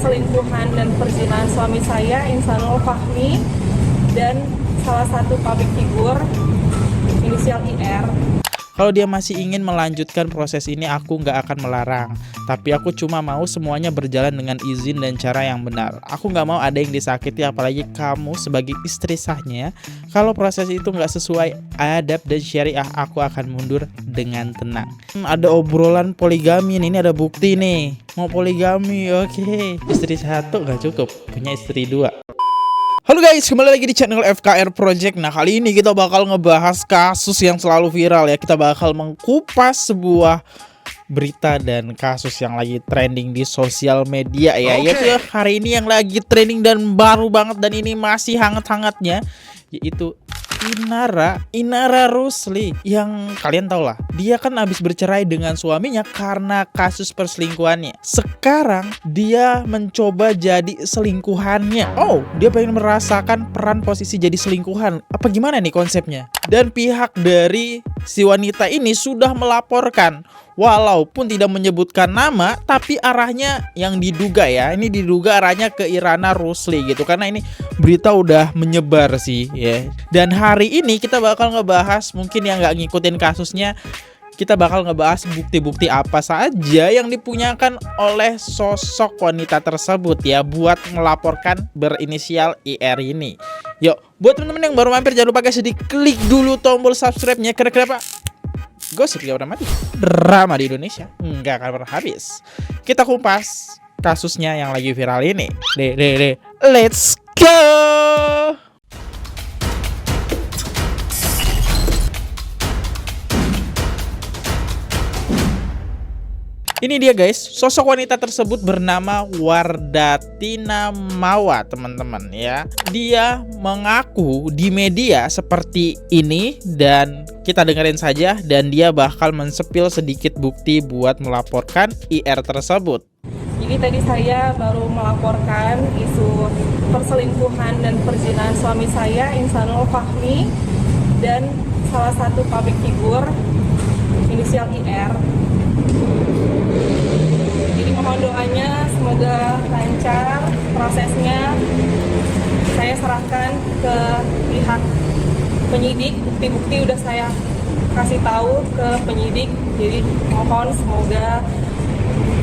perselingkuhan dan perzinahan suami saya, Insanul Fahmi, dan salah satu public figure inisial IR. Kalau dia masih ingin melanjutkan proses ini, aku nggak akan melarang. Tapi aku cuma mau semuanya berjalan dengan izin dan cara yang benar. Aku nggak mau ada yang disakiti, apalagi kamu sebagai istri sahnya. Kalau proses itu nggak sesuai adab dan syariah, aku akan mundur dengan tenang. Ada obrolan poligami nih, ini ada bukti nih. Mau poligami, oke. Istri satu nggak cukup, punya istri dua. Halo guys, kembali lagi di channel FKR Project. Nah, kali ini kita bakal ngebahas kasus yang selalu viral ya. Kita bakal mengkupas sebuah berita dan kasus yang lagi trending di sosial media ya. Yaitu hari ini yang lagi trending dan baru banget, dan ini masih hangat-hangatnya, yaitu Inara Rusli, yang kalian tau lah, dia kan habis bercerai dengan suaminya karena kasus perselingkuhannya. Sekarang dia mencoba jadi selingkuhannya. Oh, dia pengen merasakan peran posisi jadi selingkuhan. Apa gimana nih konsepnya? Dan pihak dari si wanita ini sudah melaporkan, walaupun tidak menyebutkan nama, tapi arahnya yang diduga ya, ini diduga arahnya ke Inara Rusli gitu, karena ini berita udah menyebar sih ya. Dan hari ini kita bakal ngebahas, mungkin yang nggak ngikutin kasusnya, kita bakal ngebahas bukti-bukti apa saja yang dipunyakan oleh sosok wanita tersebut ya, buat melaporkan berinisial IR ini. Yuk, buat teman-teman yang baru mampir, jangan lupa guys diklik dulu tombol subscribe-nya, karena kenapa? Gosip gak pernah mati, drama di Indonesia nggak akan pernah habis. Kita kupas kasusnya yang lagi viral ini. Let's go. Ini dia guys, sosok wanita tersebut bernama Wardatina Mawa, teman-teman ya. Dia mengaku di media seperti ini, dan kita dengerin saja, dan dia bakal mensepil sedikit bukti buat melaporkan IR tersebut. Jadi tadi saya baru melaporkan isu perselingkuhan dan perzinahan suami saya, Insanul Fahmi, dan salah satu public figure inisial IR. Jadi mohon doanya semoga lancar prosesnya. Saya serahkan ke pihak penyidik, bukti-bukti udah saya kasih tahu ke penyidik. Jadi mohon semoga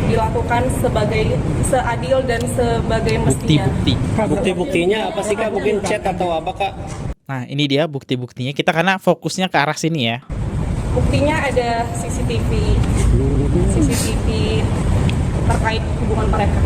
dilakukan sebagai seadil dan sebagai mestinya. Bukti-buktinya apa sih Kak? Mungkin chat atau apa Kak? Nah, ini dia bukti-buktinya. Kita karena fokusnya ke arah sini ya. Buktinya ada CCTV terkait hubungan mereka.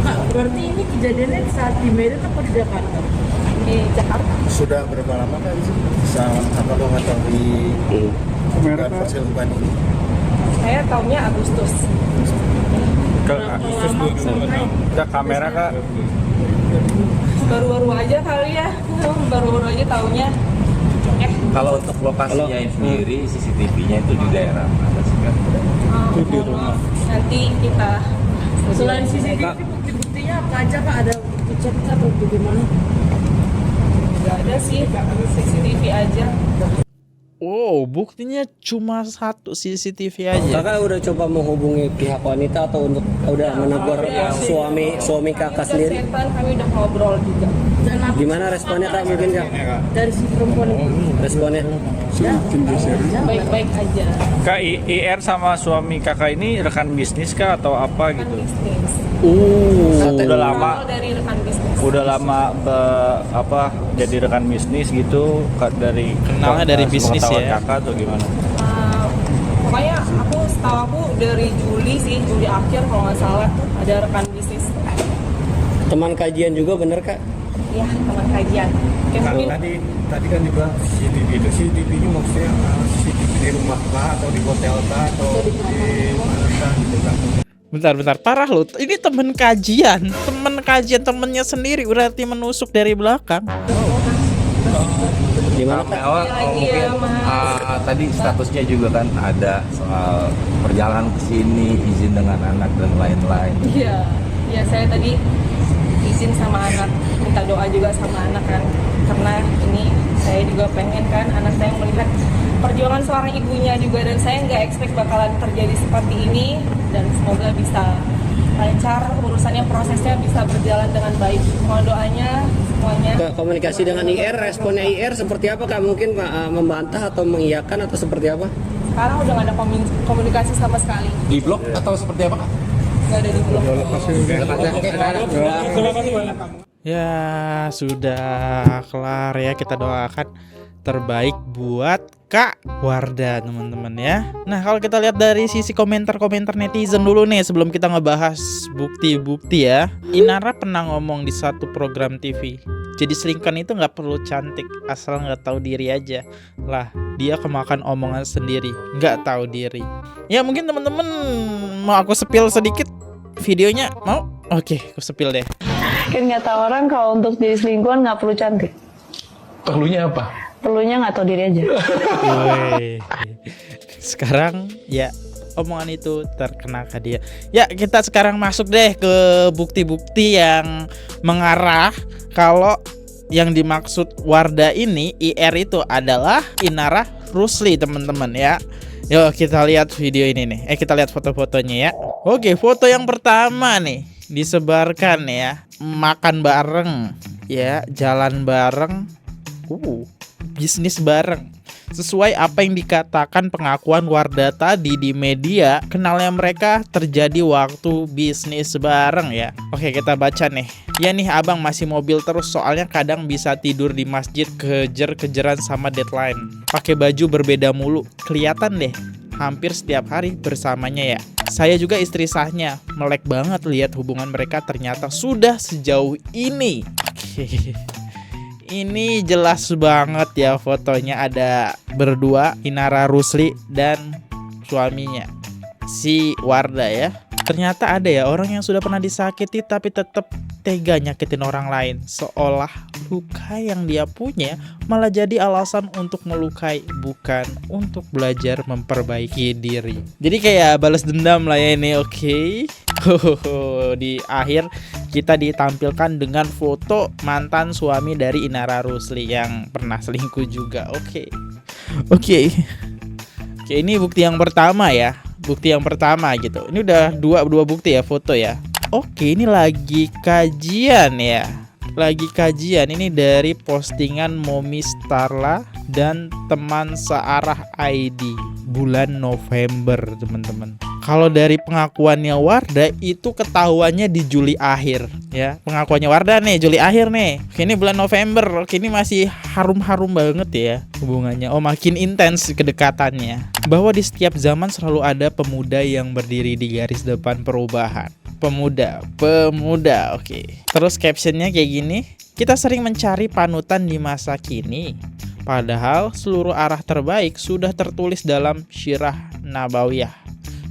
Kak, berarti ini kejadiannya saat di Medan apa di Jakarta? Di Jakarta. Sudah berapa lama kan bisa mengetahui dugaan perselingkuhan ini? Saya tahunya Agustus. Ke kamera Kak. Baru-baru aja kali ya. Baru-baru aja tahunya. Kalau untuk lokasinya sendiri, CCTV-nya itu di daerah mana sih Kak? Di rumah. Nanti kita Selain CCTV, bukti-buktinya apa aja Kak? Ada bukti chat atau bagaimana? nggak ada sih, CCTV aja. Wow, buktinya cuma satu CCTV aja. Kakak udah coba menghubungi pihak wanita atau untuk udah menegur suami kakak sendiri? Setan kami udah ngobrol juga. Gimana responnya Kak, mungkin Kak? Dari si perempuan ini. Responnya? Baik-baik aja. Kak, IR sama suami kakak ini rekan bisnis kah atau apa Rekan gitu? bisnis. Udah lama, Awal dari rekan bisnis. udah lama jadi rekan bisnis gitu, Kak, dari Kenalnya dari bisnis sepengetahuan ya. kakak atau gimana? Pokoknya setahu aku dari Juli akhir kalau nggak salah ada rekan bisnis. Teman kajian juga bener Kak? Ya, teman kajian. Oke, mungkin Tadi kan juga CCTV itu, CCTV ini maksudnya CCTV di rumah kah atau di hotel kah atau di mana kah gitu kan? Bentar, parah loh. Ini temen kajian, temennya sendiri berarti menusuk dari belakang. Gimana Kalau Kak? awal lagi ya, Mas. tadi statusnya juga kan ada soal perjalanan ke sini, izin dengan anak dan lain-lain. Iya, saya tadi izin sama anak, minta doa juga sama anak kan, karena ini saya juga pengen kan anak saya melihat perjuangan seorang ibunya juga, dan saya nggak expect bakalan terjadi seperti ini, dan semoga bisa lancar urusannya, prosesnya bisa berjalan dengan baik. Mohon doanya semuanya. Komunikasi dengan IR, responnya IR seperti apa Kak? Mungkin membantah atau mengiyakan atau seperti apa? Sekarang udah nggak ada komunikasi sama sekali. Di blok atau seperti apa, Kak? Nggak ada di blog. Ya sudah kelar ya, kita doakan terbaik buat Kak Wardah teman-teman ya. Nah kalau kita lihat dari sisi komentar-komentar netizen dulu nih sebelum kita ngebahas bukti-bukti ya. Inara pernah ngomong di satu program TV, jadi selingkuhan itu nggak perlu cantik, asal nggak tahu diri aja. Lah dia kemakan omongan sendiri, nggak tahu diri. Ya mungkin teman-teman mau aku sepil sedikit videonya, mau? Oke, aku sepil deh. Kan kata orang kalau untuk jadi selingkuhan nggak perlu cantik, Perlunya apa? perlunya nggak tahu diri aja. Woi. Sekarang ya omongan itu terkena ke dia. Ya kita sekarang masuk deh ke bukti-bukti yang mengarah kalau yang dimaksud Wardah ini IR itu adalah Inara Rusli teman-teman ya. Yuk kita lihat video ini nih. Kita lihat foto-fotonya ya. Oke, foto yang pertama nih disebarkan ya, makan bareng ya, jalan bareng, bisnis bareng. Sesuai apa yang dikatakan pengakuan Wardah tadi di media, kenalnya mereka terjadi waktu bisnis bareng ya. Oke, kita baca nih. Ya nih abang masih mobil terus, soalnya kadang bisa tidur di masjid kejar-kejaran sama deadline. Pakai baju berbeda mulu, kelihatan deh hampir setiap hari bersamanya ya. Saya juga istri sahnya, melek banget lihat hubungan mereka ternyata sudah sejauh ini. Oke. Ini jelas banget ya fotonya, ada berdua Inara Rusli dan suaminya si Wardah ya. Ternyata ada ya orang yang sudah pernah disakiti tapi tetap tega nyakitin orang lain, seolah luka yang dia punya malah jadi alasan untuk melukai, bukan untuk belajar memperbaiki diri. Jadi kayak balas dendam lah ya ini. Oke. Di akhir kita ditampilkan dengan foto mantan suami dari Inara Rusli yang pernah selingkuh juga. Oke, ini bukti yang pertama ya. Bukti yang pertama gitu. Ini udah dua bukti ya, foto ya. Oke, ini lagi kajian ya. Lagi kajian ini dari postingan Momi Starla dan teman searah ID bulan November teman-teman. Kalau dari pengakuannya Wardah itu ketahuannya di Juli akhir ya. Pengakuannya Wardah nih Juli akhir nih. Oke, ini bulan November. Oke, ini masih harum-harum banget ya hubungannya. Oh, makin intens kedekatannya. Bahwa di setiap zaman selalu ada pemuda yang berdiri di garis depan perubahan. Pemuda. Oke. Terus captionnya kayak gini. Kita sering mencari panutan di masa kini. Padahal seluruh arah terbaik sudah tertulis dalam Syirah Nabawiyah.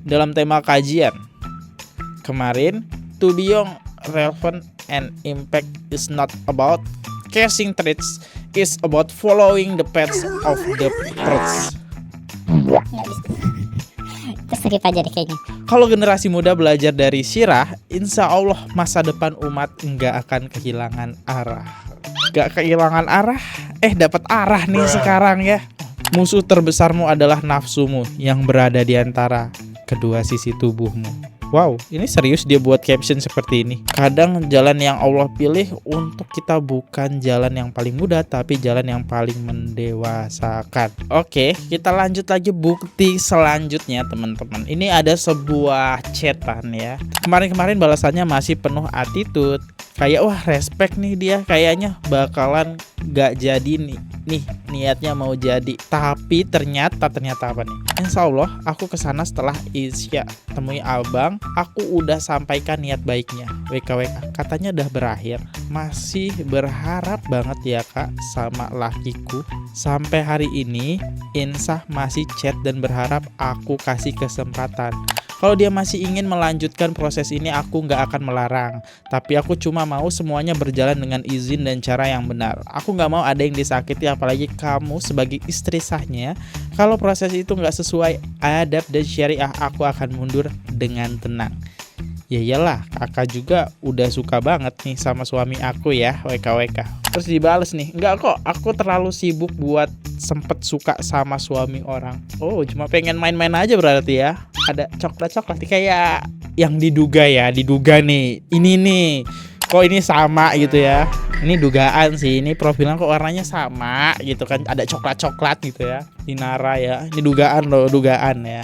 Dalam tema kajian kemarin, to be young, relevant, and impact is not about chasing traits, it's about following the paths of the pros. Skip aja deh kayaknya. Kalau generasi muda belajar dari Syirah, insya Allah masa depan umat nggak akan kehilangan arah. Nggak kehilangan arah, dapat arah nih sekarang ya. Musuh terbesarmu adalah nafsumu yang berada di antara kedua sisi tubuhmu. Wow, ini serius dia buat caption seperti ini. Kadang jalan yang Allah pilih untuk kita bukan jalan yang paling mudah, tapi jalan yang paling mendewasakan. Oke, kita lanjut lagi bukti selanjutnya teman-teman. Ini ada sebuah chatan ya. Kemarin-kemarin balasannya masih penuh attitude. Kayak wah respect nih dia, kayaknya bakalan gak jadi nih niatnya mau jadi. Tapi ternyata apa nih? Insya Allah aku kesana setelah Isya temui abang. Aku udah sampaikan niat baiknya. WKWK katanya udah berakhir. Masih berharap banget ya kak sama lakiku. Sampai hari ini Insah masih chat dan berharap aku kasih kesempatan. Kalau dia masih ingin melanjutkan proses ini, aku nggak akan melarang. Tapi aku cuma mau semuanya berjalan dengan izin dan cara yang benar. Aku nggak mau ada yang disakiti, apalagi kamu sebagai istri sahnya. Kalau proses itu nggak sesuai adab dan syariah, aku akan mundur dengan tenang. Ya iyalah, kakak juga udah suka banget nih sama suami aku ya, WKWK. Terus dibales nih, enggak kok, aku terlalu sibuk buat sempet suka sama suami orang. Oh, cuma pengen main-main aja berarti ya. Ada coklat-coklat kayak yang diduga nih. Ini nih, kok ini sama gitu ya. Ini dugaan sih, ini profilnya kok warnanya sama gitu kan, ada coklat-coklat gitu ya. Inara ya, ini dugaan loh, dugaan ya.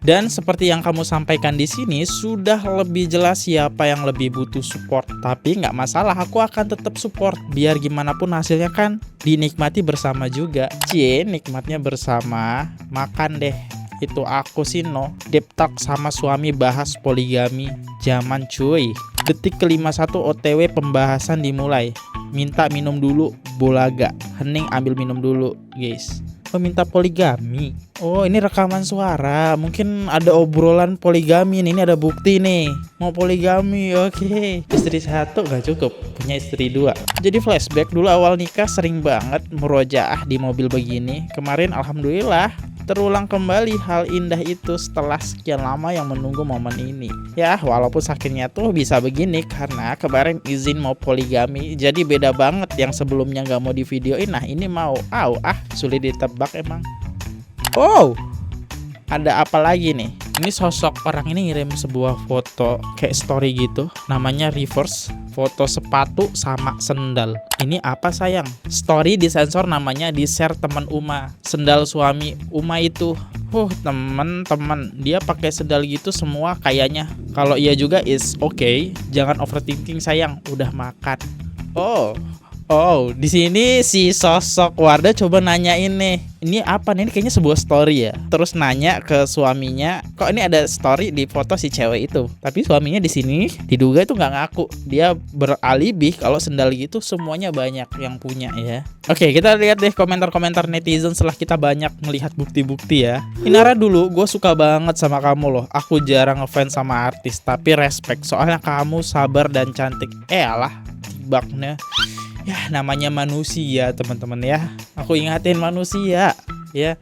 Dan seperti yang kamu sampaikan di sini sudah lebih jelas siapa yang lebih butuh support. Tapi nggak masalah, aku akan tetap support. Biar gimana pun hasilnya kan dinikmati bersama juga. Cie, nikmatnya bersama. Makan deh. Itu aku sih no. Deep talk sama suami bahas poligami. Zaman cuy. Detik ke-51 OTW pembahasan dimulai. Minta minum dulu, bolaga. Hening ambil minum dulu, guys. Meminta poligami. Oh, ini rekaman suara. Mungkin ada obrolan poligami nih. Ini ada bukti nih. Mau poligami, oke. Istri satu gak cukup, punya istri dua. Jadi flashback dulu awal nikah sering banget murojaah di mobil begini. Kemarin alhamdulillah terulang kembali hal indah itu setelah sekian lama yang menunggu momen ini. Ya, walaupun sakitnya tuh bisa begini karena kemarin izin mau poligami. Jadi beda banget yang sebelumnya gak mau di videoin. Nah ini mau, sulit ditebak emang. Oh, ada apa lagi nih? Ini sosok orang ini ngirim sebuah foto kayak story gitu. Namanya reverse, foto sepatu sama sendal. Ini apa sayang? Story disensor, namanya di share teman Uma. Sendal suami Uma itu. Teman-teman, dia pakai sendal gitu semua kayaknya. Kalau iya juga is okay. Jangan overthinking sayang, udah makan. Oh, di sini si sosok Wardah coba nanyain nih. Ini apa nih? Ini kayaknya sebuah story ya. Terus nanya ke suaminya, kok ini ada story di foto si cewek itu. Tapi suaminya di sini diduga itu nggak ngaku. Dia beralibi kalau sendal gitu semuanya banyak yang punya ya. Oke, kita lihat deh komentar-komentar netizen setelah kita banyak melihat bukti-bukti ya. Inara dulu, gue suka banget sama kamu loh. Aku jarang ngefans sama artis, tapi respect. Soalnya kamu sabar dan cantik. Alah, tibaknya. Ya namanya manusia teman-teman ya. Aku ingatin manusia ya.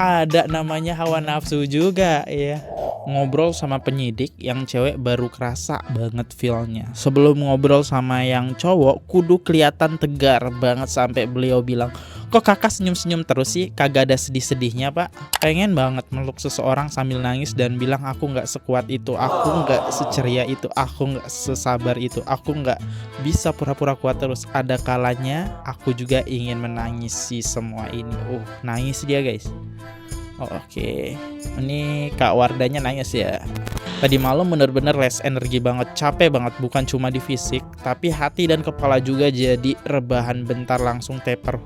Ada namanya hawa nafsu juga ya. Ngobrol sama penyidik yang cewek baru kerasa banget feelnya. Sebelum ngobrol sama yang cowok kudu kelihatan tegar banget sampai beliau bilang, kok kakak senyum-senyum terus sih? Kagak ada sedih-sedihnya pak? Pengen banget meluk seseorang sambil nangis dan bilang aku gak sekuat itu, aku gak seceria itu, aku gak sesabar itu, aku gak bisa pura-pura kuat terus. Ada kalanya aku juga ingin menangisi semua ini. Nangis dia guys. Oke. Ini Kak Wardanya nangis ya. Tadi malam bener-bener less energi banget, capek banget, bukan cuma di fisik, tapi hati dan kepala juga jadi rebahan bentar langsung teper.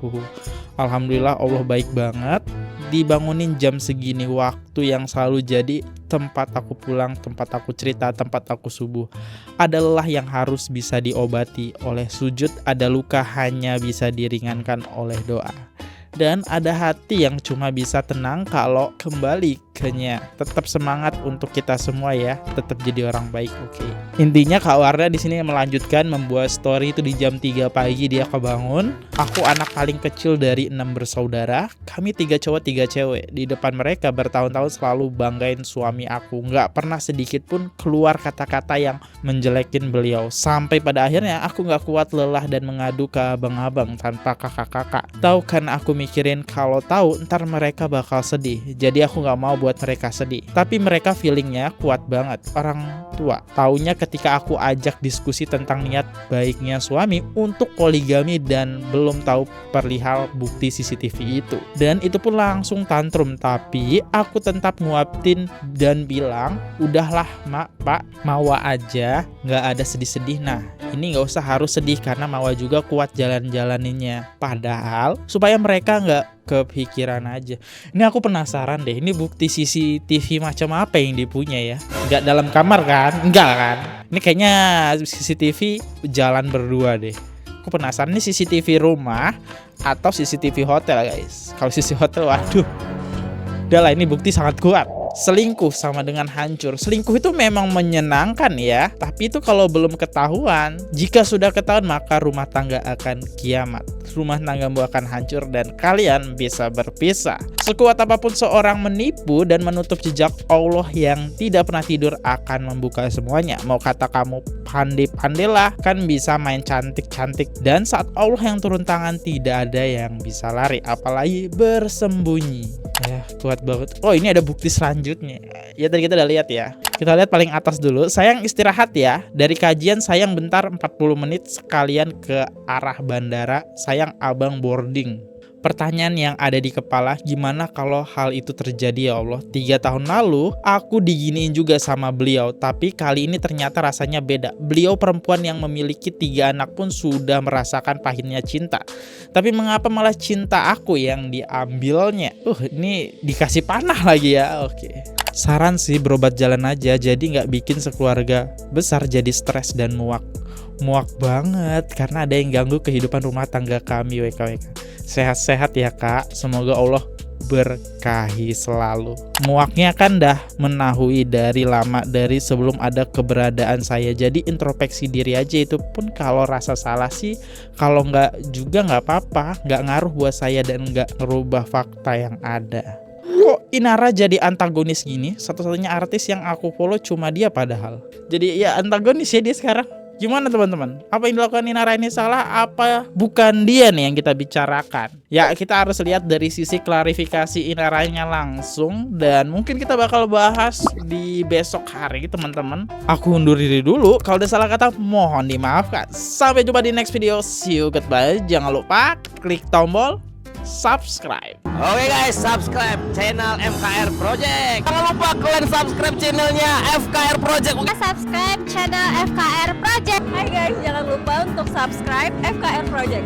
Alhamdulillah Allah baik banget. Dibangunin jam segini, waktu yang selalu jadi tempat aku pulang, tempat aku cerita, tempat aku subuh. Ada lelah yang harus bisa diobati oleh sujud, ada luka hanya bisa diringankan oleh doa. Dan ada hati yang cuma bisa tenang kalau kembali ke-nya. Tetap semangat untuk kita semua ya. Tetap jadi orang baik, oke. Intinya Kak Wardah di sini melanjutkan membuat story itu di jam 3 pagi dia kebangun. Aku anak paling kecil dari 6 bersaudara. Kami 3 cowok 3 cewek. Di depan mereka bertahun-tahun selalu banggain suami aku. Nggak pernah sedikit pun keluar kata-kata yang menjelekin beliau. Sampai pada akhirnya aku nggak kuat lelah dan mengadu ke abang-abang tanpa kakak-kakak. Tahu kan aku mikirin kalau tahu ntar mereka bakal sedih. Jadi aku nggak mau buat mereka sedih. Tapi mereka feelingnya kuat banget. Orang tua. Taunya ketika aku ajak diskusi tentang niat baiknya suami untuk poligami dan belum tahu perihal bukti CCTV itu. Dan itu pun langsung tantrum. Tapi aku tetap nguapin dan bilang, udahlah mak, pak, Mawa aja, nggak ada sedih-sedih. Nah ini nggak usah harus sedih karena Mawa juga kuat jalan-jalaninnya. Padahal supaya mereka nggak kepikiran aja. Ini aku penasaran deh, ini bukti CCTV macam apa yang dipunya ya? Nggak dalam kamar kan? Enggak kan? Ini kayaknya CCTV jalan berdua deh. Aku penasaran ini CCTV rumah atau CCTV hotel guys. Kalau CCTV hotel, waduh. Udah lah, ini bukti sangat kuat. Selingkuh sama dengan hancur. Selingkuh itu memang menyenangkan ya, tapi itu kalau belum ketahuan. Jika sudah ketahuan maka rumah tangga akan kiamat. Rumah tanggamu akan hancur dan kalian bisa berpisah. Sekuat apapun seorang menipu dan menutup jejak, Allah yang tidak pernah tidur akan membuka semuanya. Mau kata kamu pandai-pandailah, kan bisa main cantik-cantik. Dan saat Allah yang turun tangan tidak ada yang bisa lari, apalagi bersembunyi. Ya kuat banget. Oh ini ada bukti selanjutnya. Ya tadi kita udah lihat ya. Kita lihat paling atas dulu. Sayang istirahat ya. Dari kajian sayang bentar 40 menit sekalian ke arah bandara. Sayang abang boarding. Pertanyaan yang ada di kepala, gimana kalau hal itu terjadi ya Allah? 3 tahun lalu, aku diginiin juga sama beliau, tapi kali ini ternyata rasanya beda. Beliau perempuan yang memiliki 3 anak pun sudah merasakan pahitnya cinta. Tapi mengapa malah cinta aku yang diambilnya? Ini dikasih panah lagi ya, oke. Saran sih berobat jalan aja, jadi nggak bikin sekeluarga besar jadi stres dan muak. Muak banget, karena ada yang ganggu kehidupan rumah tangga kami, WKWK. Sehat-sehat ya kak, semoga Allah berkahi selalu. Muaknya kan dah menahui dari lama, dari sebelum ada keberadaan saya. Jadi introspeksi diri aja, itu pun kalau rasa salah sih, kalau nggak juga nggak apa-apa, nggak ngaruh buat saya dan nggak ngerubah fakta yang ada. Kok Inara jadi antagonis gini? Satu-satunya artis yang aku follow cuma dia padahal. Jadi ya antagonis ya dia sekarang. Gimana teman-teman? Apa yang dilakukan Inara ini salah? Apa bukan dia nih yang kita bicarakan? Ya kita harus lihat dari sisi klarifikasi Inaranya langsung. Dan mungkin kita bakal bahas di besok hari teman-teman. Aku undur diri dulu. Kalau ada salah kata mohon dimaafkan. Sampai jumpa di next video. See you, goodbye. Jangan lupa klik tombol subscribe. Oke guys, subscribe channel FKR Project. Jangan lupa kalian subscribe channelnya FKR Project. Subscribe channel FKR Project. Hai guys, jangan lupa untuk subscribe FKR Project.